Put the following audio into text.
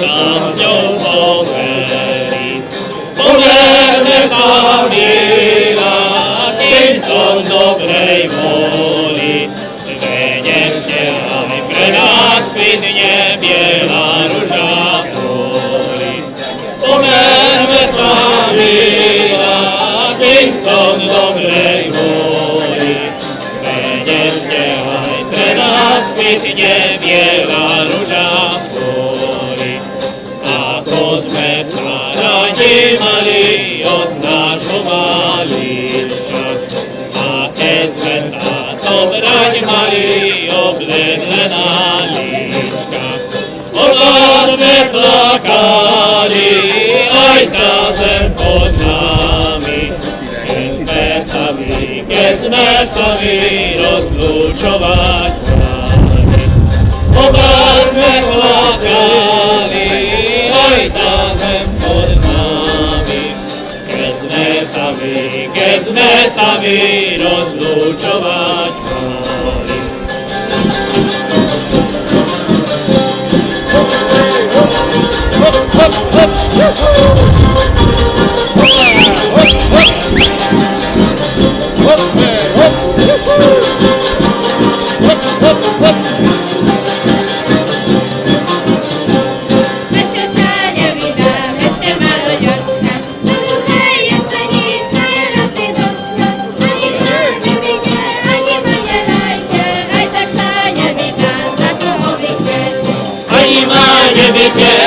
tam z nią pomyli. Pomerne Samira, Ty są dobrej woli, że nie śpiewaj pre nas kwitnie biela róża poli. Pomerne Samira, Ty są dobrej woli, że nie śpiewaj pre nas kwitnie biela róża poli. A kozme Sara nie mali od naszą maliszka, a ezme sa sobrać mali obledle na liszka. Odladme plakali, aj razem pod nami, kezme sami rozlučować nami. Odladme plakali, aj razem pod nami, kezme sami rozlučować nami. Ani ma nie wypie,